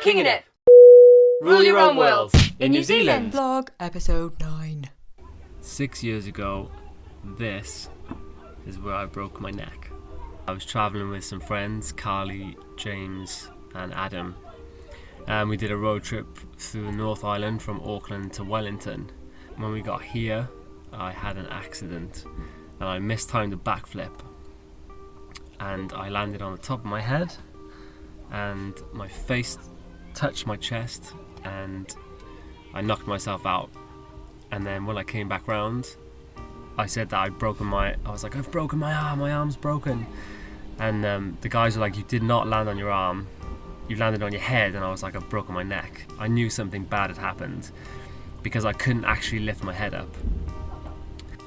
Kinging it! Rule your own world in New Zealand. Vlog episode 9. 6 years ago, this is where I broke my neck. I was travelling with some friends, Carly, James and Adam, and we did a road trip through the North Island from Auckland to Wellington. When we got here, I had an accident and I mistimed a backflip and I landed on the top of my head and my face touched my chest and I knocked myself out. And then when I came back round, I said that I've broken my arm, my arm's broken. And the guys were like, you did not land on your arm, you landed on your head. And I was like, I've broken my neck. I knew something bad had happened because I couldn't actually lift my head up.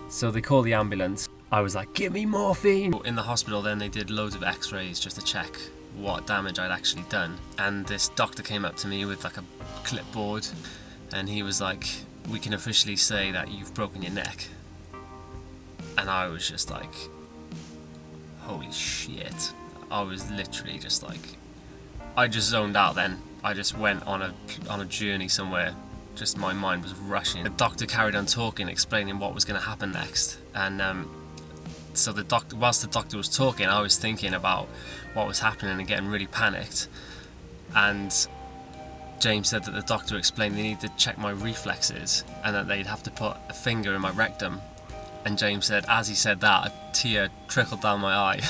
So they called the ambulance. I was like, give me morphine. In the hospital then they did loads of x-rays just to check what damage I'd actually done. And this doctor came up to me with like a clipboard and he was like, we can officially say that you've broken your neck. And I was just like, holy shit. I was literally just like, I just zoned out then. I just went on a journey somewhere. Just my mind was rushing. The doctor carried on talking, explaining what was going to happen next. And so whilst the doctor was talking, I was thinking about what was happening and getting really panicked. And James said that the doctor explained they needed to check my reflexes and that they'd have to put a finger in my rectum. And James said, as he said that, a tear trickled down my eye.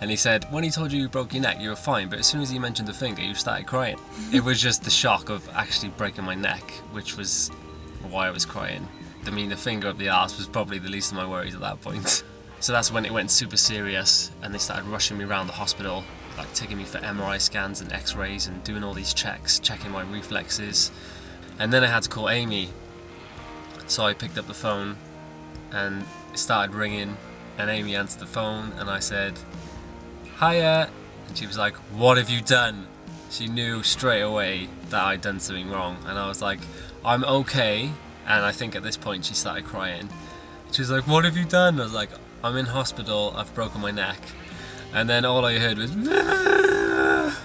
And he said, when he told you you broke your neck, you were fine, but as soon as he mentioned the finger, you started crying. It was just the shock of actually breaking my neck, which was why I was crying. I mean, the finger up the arse was probably the least of my worries at that point. So that's when it went super serious, and they started rushing me around the hospital, like taking me for MRI scans and x-rays and doing all these checks, checking my reflexes. And then I had to call Amy. So I picked up the phone and it started ringing, and Amy answered the phone and I said, hiya, and she was like, what have you done? She knew straight away that I'd done something wrong, and I was like, I'm okay. And I think at this point she started crying. She was like, what have you done? I was like, I'm in hospital, I've broken my neck. And then all I heard was and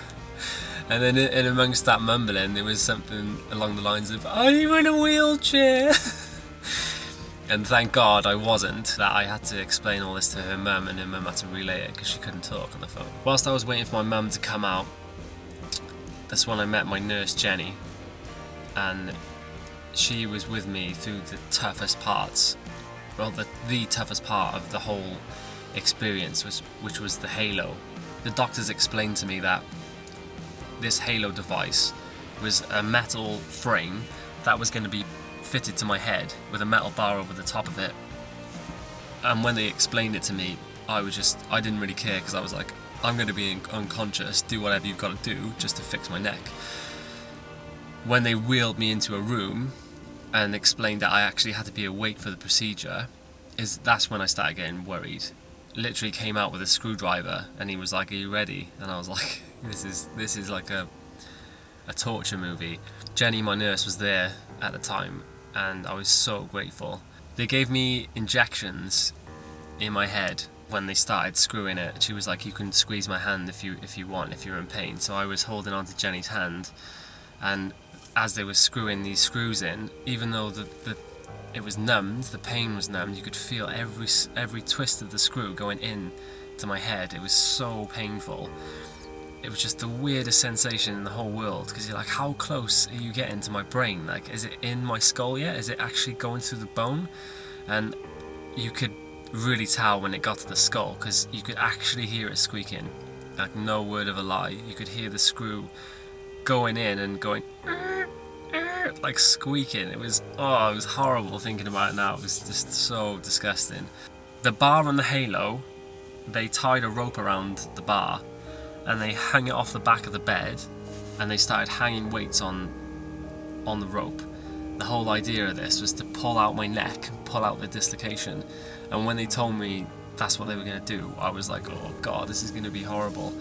then in amongst that mumbling there was something along the lines of, are you in a wheelchair? And thank God I wasn't, that I had to explain all this to her mum, and her mum had to relay it because she couldn't talk on the phone. Whilst I was waiting for my mum to come out, that's when I met my nurse Jenny, and she was with me through the toughest parts, well the toughest part of the whole experience, which was the halo. The doctors explained to me that this halo device was a metal frame that was going to be fitted to my head with a metal bar over the top of it. And when they explained it to me, I didn't really care, because I was like, I'm going to be unconscious, do whatever you've got to do just to fix my neck. When they wheeled me into a room and explained that I actually had to be awake for the procedure, that's when I started getting worried. Literally came out with a screwdriver and he was like, are you ready? And I was like, this is like a torture movie. Jenny, my nurse, was there at the time and I was so grateful. They gave me injections in my head when they started screwing it. She was like, you can squeeze my hand if you want, if you're in pain. So I was holding on to Jenny's hand, and as they were screwing these screws in, even though it was numbed, the pain was numbed, you could feel every twist of the screw going in to my head. It was so painful. It was just the weirdest sensation in the whole world, because you're like, how close are you getting to my brain? Like, is it in my skull yet? Is it actually going through the bone? And you could really tell when it got to the skull, because you could actually hear it squeaking, like no word of a lie. You could hear the screw going in and going like squeaking. It was horrible thinking about it now. It was just so disgusting. The bar on the halo, they tied a rope around the bar and they hung it off the back of the bed, and they started hanging weights on the rope. The whole idea of this was to pull out my neck, pull out the dislocation. And when they told me that's what they were going to do, I was like, oh God, this is going to be horrible.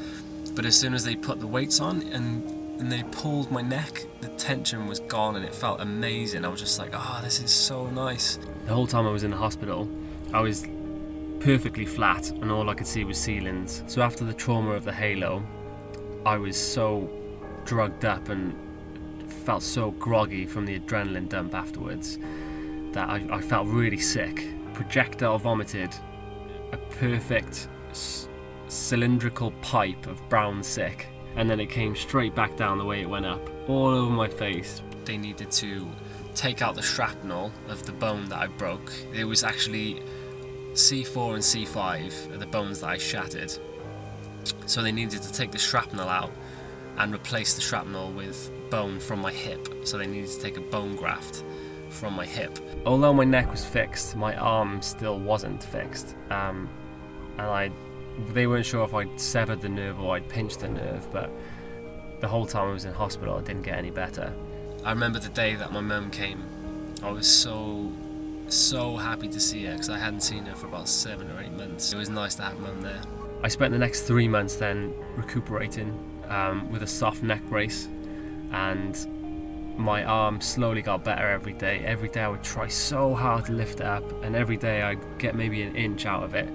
But as soon as they put the weights on and they pulled my neck, the tension was gone and it felt amazing. I was just like, this is so nice. The whole time I was in the hospital, I was perfectly flat and all I could see was ceilings. So after the trauma of the halo, I was so drugged up and felt so groggy from the adrenaline dump afterwards that I felt really sick. Projectile vomited a perfect cylindrical pipe of brown sick, and then it came straight back down the way it went up, all over my face. They needed to take out the shrapnel of the bone that I broke. It was actually C4 and C5 are the bones that I shattered. So they needed to take the shrapnel out and replace the shrapnel with bone from my hip. So they needed to take a bone graft from my hip. Although my neck was fixed, my arm still wasn't fixed. And they weren't sure if I'd severed the nerve or I'd pinched the nerve, but the whole time I was in hospital it didn't get any better. I remember the day that my mum came. I was so happy to see her because I hadn't seen her for about 7 or 8 months. It was nice to have mum there. I spent the next 3 months then recuperating with a soft neck brace, and my arm slowly got better every day. Every day I would try so hard to lift it up, and every day I'd get maybe an inch out of it.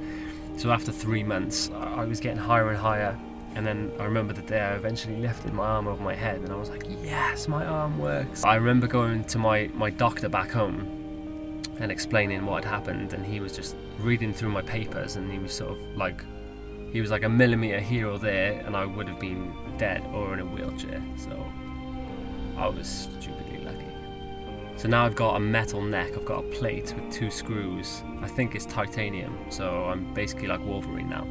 So after 3 months I was getting higher and higher, and then I remember the day I eventually lifted my arm over my head and I was like, yes, my arm works. I remember going to my doctor back home and explaining what had happened, and he was just reading through my papers, and he was sort of like, he was like a millimetre here or there and I would have been dead or in a wheelchair. So I was stupidly lucky. So now I've got a metal neck, I've got a plate with 2 screws. I think it's titanium, so I'm basically like Wolverine now.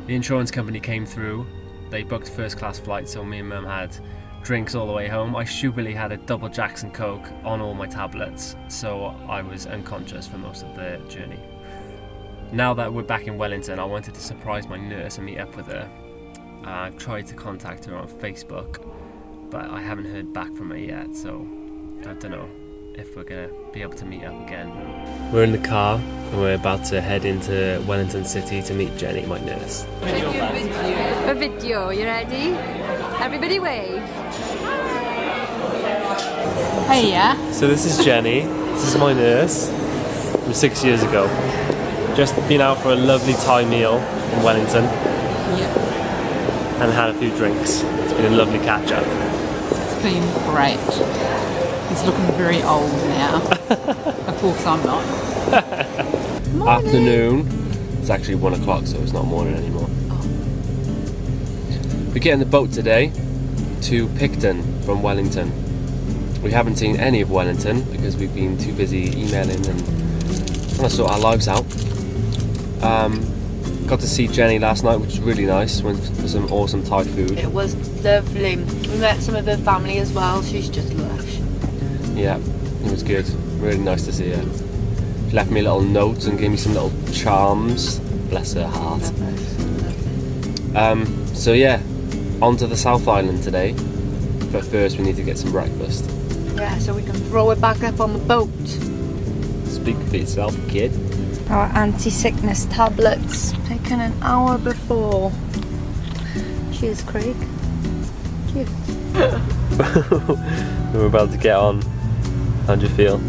The insurance company came through, they booked first class flights, so me and mum had drinks all the way home. I stupidly had a double Jackson Coke on all my tablets, so I was unconscious for most of the journey. Now that we're back in Wellington, I wanted to surprise my nurse and meet up with her. I've tried to contact her on Facebook, but I haven't heard back from her yet, so I don't know if we're going to be able to meet up again. We're in the car and we're about to head into Wellington City to meet Jenny, my nurse. A video, you ready? Everybody wave. Hey, yeah. So this is Jenny, this is my nurse from 6 years ago. Just been out for a lovely Thai meal in Wellington. Yep. And had a few drinks. It's been a lovely catch up. It's been great. He's looking very old now. Of course I'm not. Afternoon. It's actually 1 o'clock, so it's not morning anymore. We get in the boat today to Picton from Wellington. We haven't seen any of Wellington because we've been too busy emailing and trying to sort our lives out. Got to see Jenny last night, which was really nice. Went for some awesome Thai food. It was lovely. We met some of her family as well. She's just lush. Yeah, it was good. Really nice to see her. She left me a little note and gave me some little charms. Bless her heart. So yeah, on to the South Island today. But first we need to get some breakfast. Yeah, so we can throw it back up on the boat. Speak for yourself, kid. Our anti-sickness tablets, taken an hour before. Cheers, Craig. Cheers. We're about to get on. How do you feel?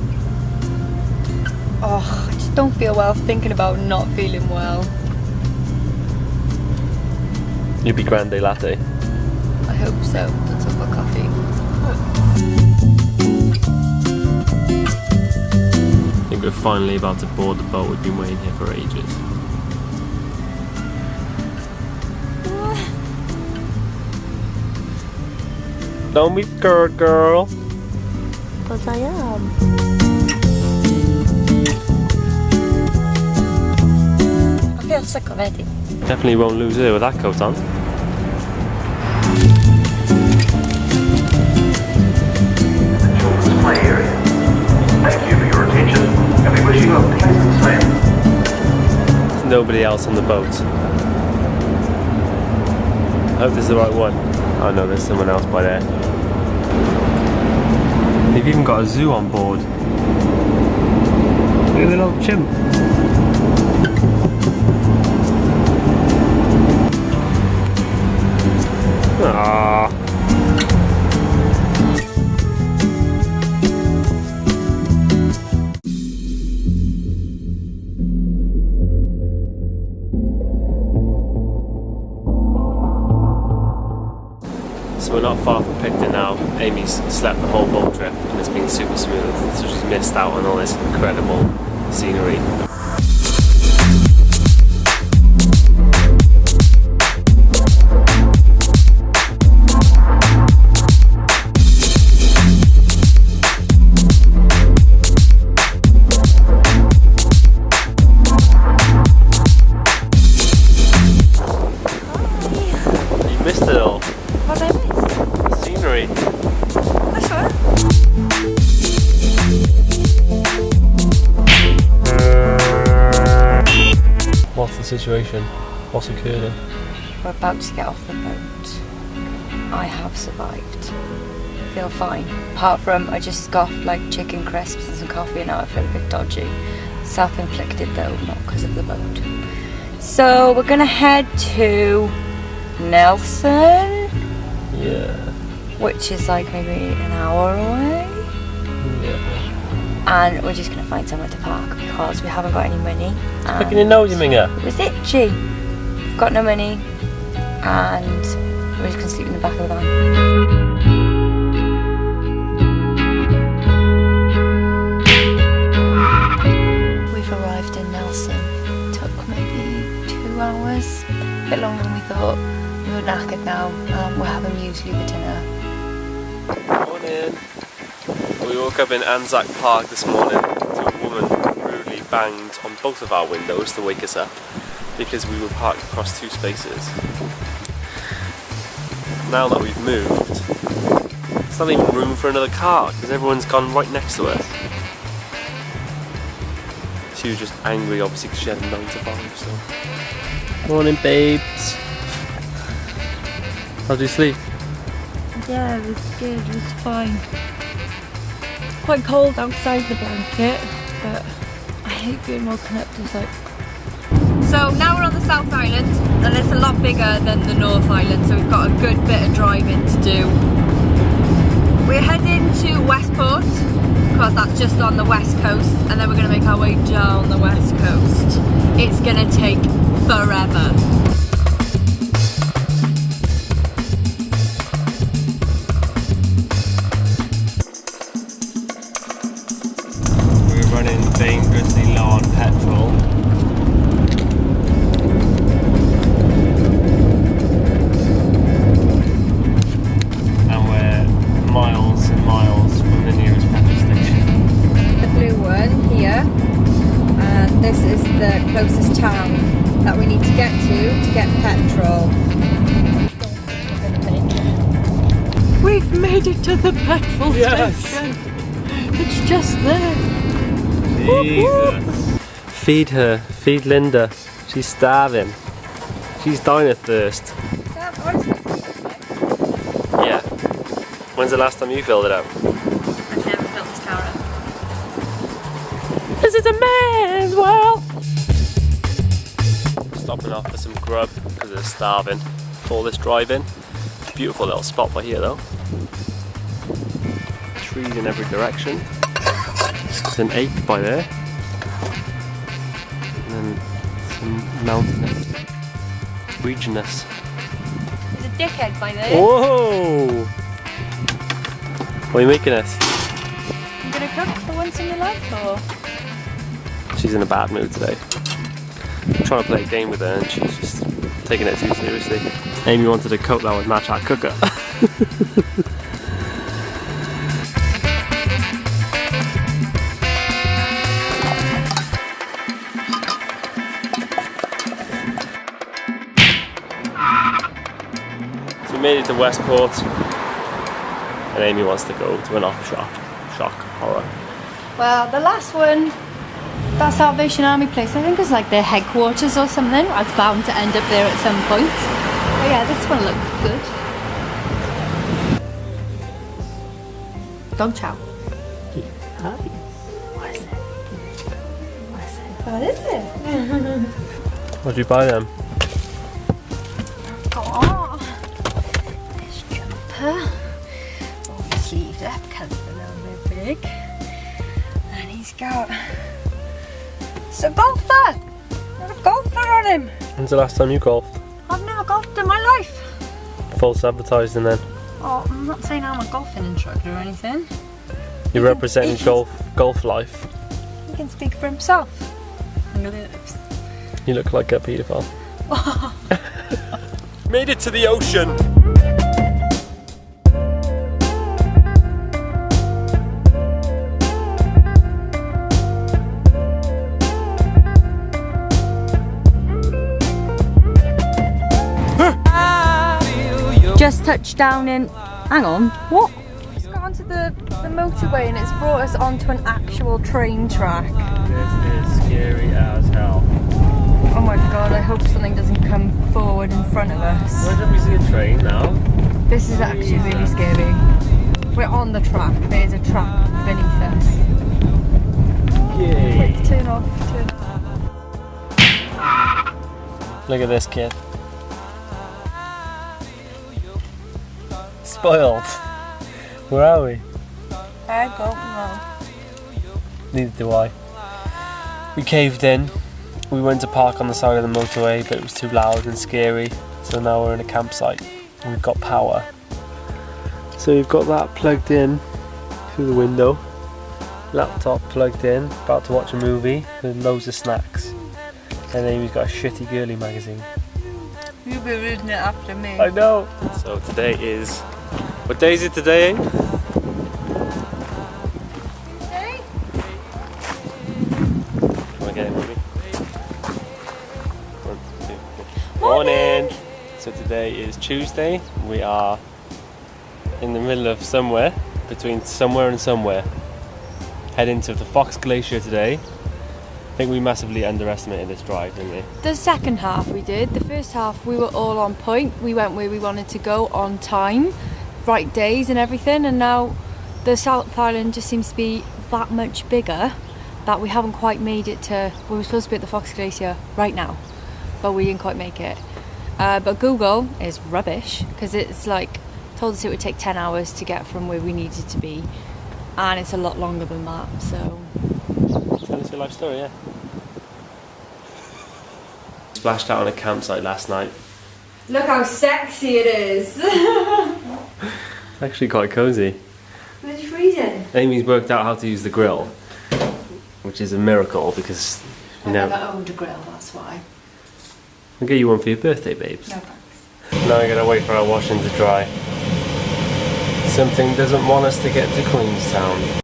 Oh, I just don't feel well thinking about not feeling well. You'd be grande latte. I hope so. That's over coffee. I think we're finally about to board the boat. We've been waiting here for ages. Don't be scared, girl. Because I am. I feel sick already. Definitely won't lose her with that coat on. My area. Thank you for your attention, and we wish you a pleasant sail. There's nobody else on the boat. I hope this is the right one. Oh no, there's someone else by there. They've even got a zoo on board. Look at the little chimp. Aww. So we're not far from Picton now. Amy's slept the whole boat trip and it's been super smooth, so she's missed out on all this incredible scenery. You missed it all. What did I miss? Scenery. That's all right. What's the situation? What's occurring? We're about to get off the boat. I have survived. I feel fine. Apart from I just scoffed like chicken crisps and some coffee and now I feel a bit dodgy. Self-inflicted though, not because of the boat. So we're gonna head to Nelson, Yeah. which is like maybe an hour away. Yeah. And we're just gonna find somewhere to park because we haven't got any money. Look at your nose, you minger. It was itchy. We've got no money and we're just gonna sleep in the back of the van. We've arrived in Nelson. It took maybe 2 hours, a bit longer than we thought. We were knackered now. We're having muesli for dinner. Morning. We woke up in Anzac Park this morning to a woman rudely banged on both of our windows to wake us up because we were parked across 2 spaces. Now that we've moved, there's not even room for another car because everyone's gone right next to us. She was just angry obviously because she had a 9 to 5. So. Morning babes. How'd you sleep? Yeah, it was good. It was fine. Quite cold outside the blanket, but I hate being woken up just like. So now we're on the South Island, and it's a lot bigger than the North Island, so we've got a good bit of driving to do. We're heading to Westport, because that's just on the west coast, and then we're going to make our way down the west coast. It's going to take forever. We're running dangerously low on petrol. And we're miles and miles from the nearest petrol station. The blue one here, and this is the closest town that we need to get petrol. We've made it to the petrol station. It's just there. Jesus. Feed her, feed Linda. She's starving. She's dying of thirst. Yeah. When's the last time you filled it up? I've never filled this car up. This is a man's world. Stopping off for some grub because they're starving. All this driving. Beautiful little spot by here though. Trees in every direction. There's an ape by there. And then some mountainous regionness. There's a dickhead by there. Whoa! What are you making us? You gonna cook for once in your life, or? She's in a bad mood today. I'm trying to play a game with her and she's just taking it too seriously. Amy wanted a coat that would match our cooker. So we made it to Westport and Amy wants to go to an aftershock. Shock, horror. Well, the last one, that Salvation Army place, I think is like their headquarters or something. I was bound to end up there at some point. But yeah, this one looks good. Dog chow. Hi. What is it? What'd you buy them? Oh, this jumper. All the sleeves up because they're a little bit big. And he's got. It's a golfer! Got a golfer on him! When's the last time you golfed? I've never golfed in my life. False advertising then. Oh, I'm not saying I'm a golfing instructor or anything. You're representing golf life. He can speak for himself. You look like a paedophile. Made it to the ocean! Just touched down in... Hang on, what? Just got onto the motorway and it's brought us onto an actual train track. This is scary as hell. Oh my god, I hope something doesn't come forward in front of us. Why don't we see a train now? This is actually really scary. We're on the track, there's a track beneath us. Yay! Quick, turn off, turn off. Look at this kid. Spoiled. Where are we? I don't know. Neither do I. We caved in. We went to park on the side of the motorway, but it was too loud and scary. So now we're in a campsite. And we've got power. So we've got that plugged in through the window. Laptop plugged in. About to watch a movie with loads of snacks. And Amy's got a shitty girly magazine. You'll be reading it after me. I know. So today is... What day is it today, Amy? Tuesday? Come on, get it, baby. 1, 2, 3. Morning! So today is Tuesday. We are in the middle of somewhere, between somewhere and somewhere. Heading to the Fox Glacier today. I think we massively underestimated this drive, didn't we? The second half we did. The first half we were all on point. We went where we wanted to go on time, right days and everything, and now the South Island just seems to be that much bigger that we haven't quite made it to... We were supposed to be at the Fox Glacier right now, but we didn't quite make it. But Google is rubbish because it's like told us it would take 10 hours to get from where we needed to be, and it's a lot longer than that, so... Tell us your life story, yeah. Splashed out on a campsite last night. Look how sexy it is. Actually quite cosy. Bloody freezing. Amy's worked out how to use the grill, which is a miracle because you know. I never owned a grill, that's why. I'll get you one for your birthday, babes. No thanks. Now I gotta wait for our washing to dry. Something doesn't want us to get to Queenstown.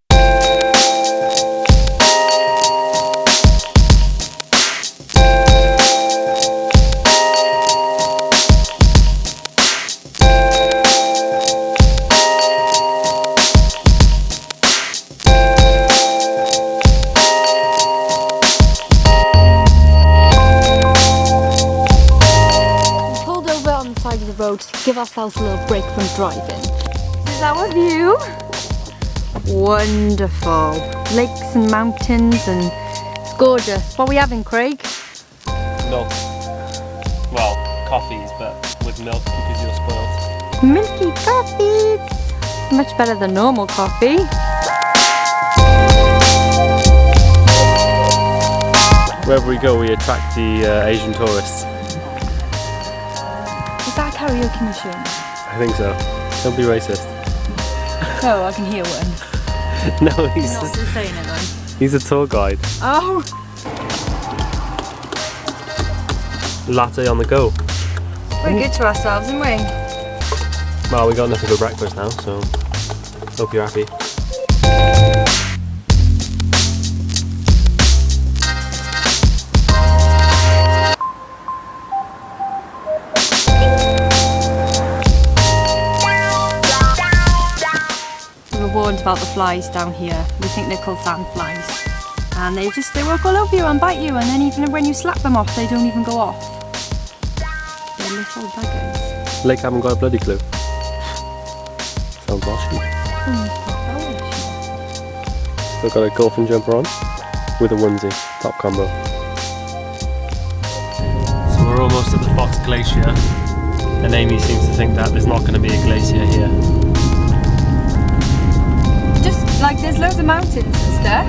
Road to give ourselves a little break from driving. Is that our view? Wonderful. Lakes and mountains, and it's gorgeous. What are we having, Craig? Milk. Well, coffees, but with milk because you're spoiled. Milky coffees! Much better than normal coffee. Wherever we go, we attract the Asian tourists. Is that a karaoke machine? I think so. Don't be racist. Oh, I can hear one. No, he's Not just saying it then. he's a tour guide. Oh! Latte on the go. We're good to ourselves, aren't we? Well, we got nothing for breakfast now, so hope you're happy. Warned about the flies down here. We think they're called sandflies, and they walk all over you and bite you, and then even when you slap them off, they don't even go off. They're little buggers. Lake haven't got a bloody clue. Sounds washy. Still got a golfing jumper on with a onesie, top combo. So we're almost at the Fox Glacier, and Amy seems to think that there's not going to be a glacier here. Like there's loads of mountains and stuff,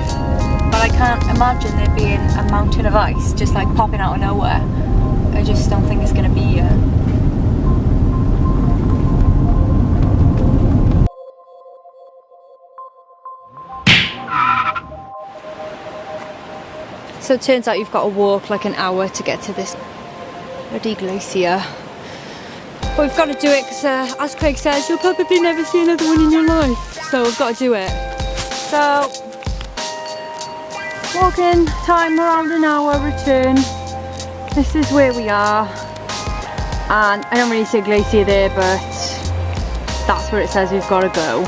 but I can't imagine there being a mountain of ice just like popping out of nowhere. I just don't think it's going to be here. So it turns out you've got to walk like an hour to get to this bloody glacier. But we've got to do it because, as Craig says, you'll probably never see another one in your life. So we've got to do it. So, walking time around an hour, return. This is where we are. And I don't really see a glacier there, but that's where it says we've got to go.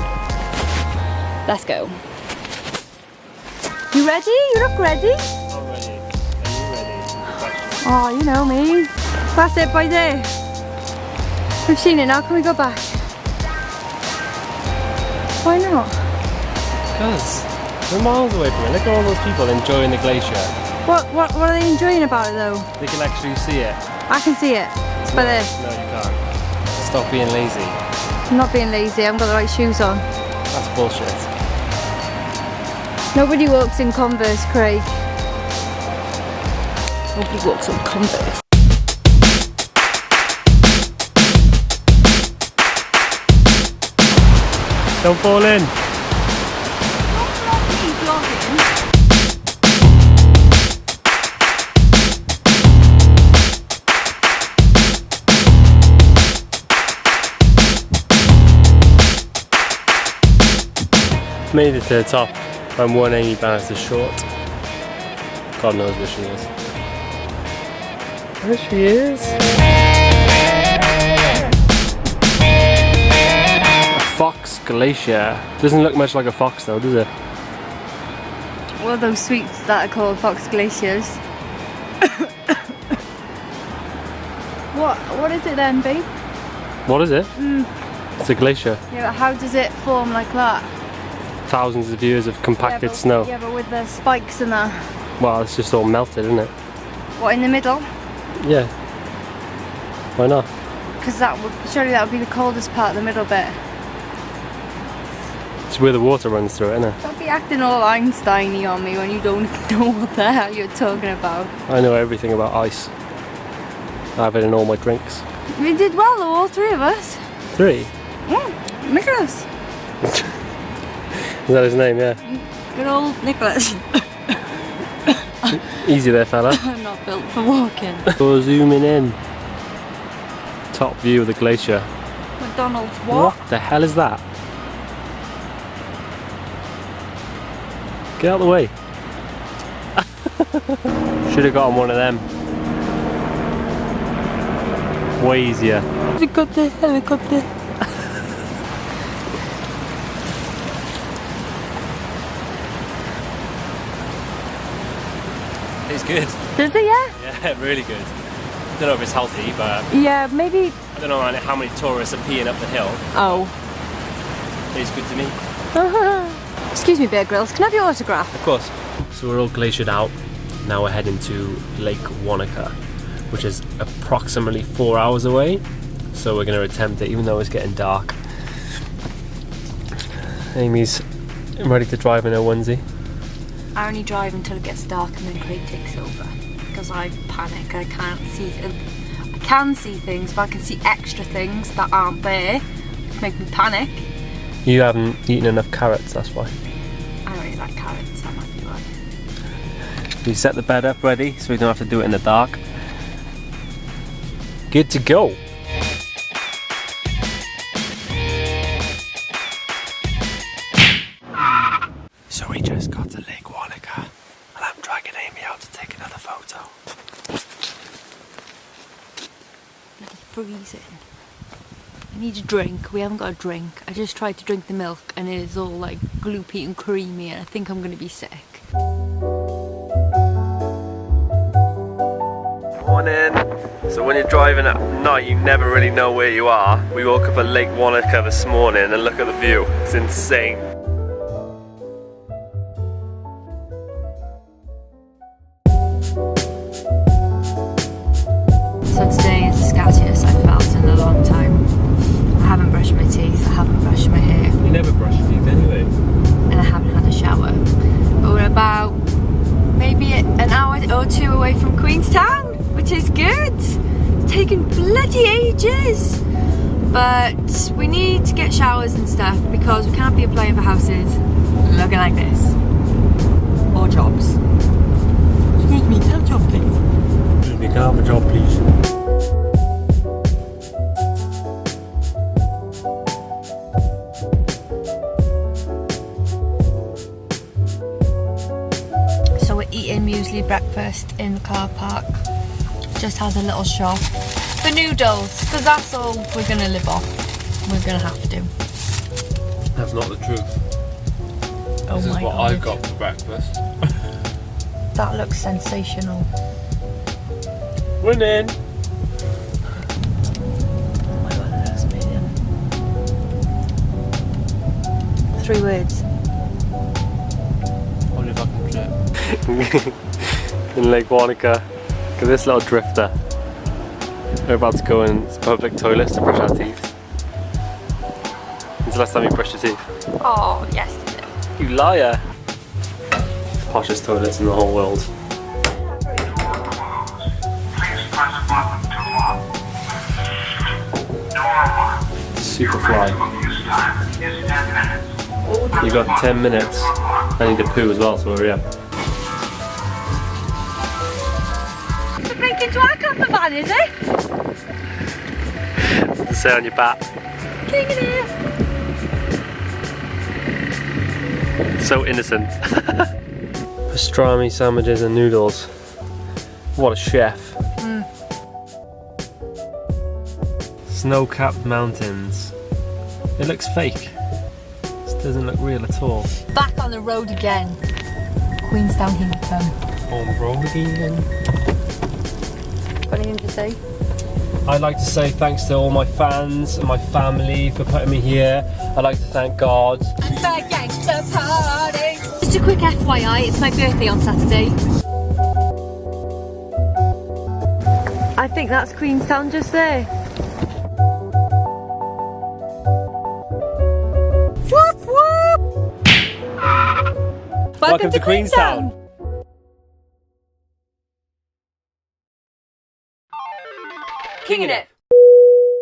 Let's go. You ready? You look ready? I'm ready. Are you ready? Oh, you know me. That's it by there. We've seen it now, can we go back? Why not? Because we're miles away from it. Look at all those people enjoying the glacier. What are they enjoying about it though? They can actually see it. I can see it. It's by there. No, you can't. Stop being lazy. I'm not being lazy, I've got the right shoes on. That's bullshit. Nobody walks in Converse, Craig. Nobody walks on Converse. Don't fall in. Made it to the top. I'm 180 banisters short. God knows where she is. There she is. Fox Glacier. Doesn't look much like a fox though, does it? What are those sweets that are called Fox Glaciers? What is it then, babe? What is it? It's a glacier. Yeah, but how does it form like that? Thousands of years of compacted but, snow. Yeah, but with the spikes and that. Well, it's just all melted, isn't it? What, in the middle? Yeah. Why not? Because surely that would be the coldest part, the middle bit. It's where the water runs through it, isn't it? Don't be acting all Einstein-y on me when you don't know what the hell you're talking about. I know everything about ice. I have it in all my drinks. We did well though, all three of us. 3? Nicholas. Is that his name? Yeah. Good old Nicholas. Easy there, fella. I'm not built for walking. We're zooming in. Top view of the glacier. McDonald's what? What the hell is that? Get out of the way. Should have gotten one of them. Way easier. Helicopter, helicopter. It's good. Does it, yeah? Yeah, really good. I don't know if it's healthy, but Yeah, maybe. I don't know how many tourists are peeing up the hill. Oh. Tastes good to me. Excuse me, Bear Grylls, can I have your autograph? Of course. So we're all glaciered out. Now we're heading to Lake Wanaka, which is approximately 4 hours away. So we're going to attempt it, even though it's getting dark. Amy's ready to drive in her onesie. I only drive until it gets dark and then Craig takes over. Because I panic, I can't see. I can see things, but I can see extra things that aren't there, which make me panic. You haven't eaten enough carrots, that's why. I don't really like carrots, that might be why. You set the bed up ready so we don't have to do it in the dark. Good to go. So we just got to Lake Wanaka and I'm dragging Amy out to take another photo. Freezing. I need a drink. We haven't got a drink. I just tried to drink the milk and it is all like gloopy and creamy and I think I'm going to be sick. Morning. So when you're driving at night you never really know where you are. We woke up at Lake Wanaka this morning and look at the view. It's insane. So today is the scattiest I've felt in a long time. I haven't brushed my teeth, I haven't brushed my hair, You never brush your teeth anyway. and I haven't had a shower. But we're about maybe an hour or two away from Queenstown, which is good. It's taken bloody ages. But we need to get showers and stuff because we can't be applying for houses looking like this. Or jobs. Excuse me, can I have a job, please? Excuse me, can I have a job, please? So we're eating muesli breakfast in the car park. Just had a little shop for noodles, because that's all we're going to live off. We're going to have to. That's not the truth. Oh This is my what God. I've got for breakfast. That looks sensational. Winning! Oh my God, that looks amazing. 3 words. Only if I can trip. In Lake Wanaka. Look at this little drifter. We're about to go in public toilets to brush our teeth. When's the last time you brushed your teeth? Oh, yesterday. You liar! Poshest toilets in the whole world. Please press button to lock. Door 1. Super fly. Use time is 10 minutes. You got 10 minutes. I need to poo as well, so hurry up. To break into our camper van, is it? What to say on your back? King in here. So innocent. Pastrami sandwiches and noodles. What a chef. Snow-capped mountains. It looks fake. This doesn't look real at all. Back on the road again. Queenstown Hinton. On the road again. Got anything to say? I'd like to say thanks to all my fans and my family for putting me here. I'd like to thank God. The gangster party. Just a quick FYI, it's my birthday on Saturday. I think that's Queenstown just there. Whoop whoop! Welcome to Queenstown. Kinging it.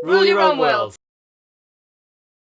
Rule your own world.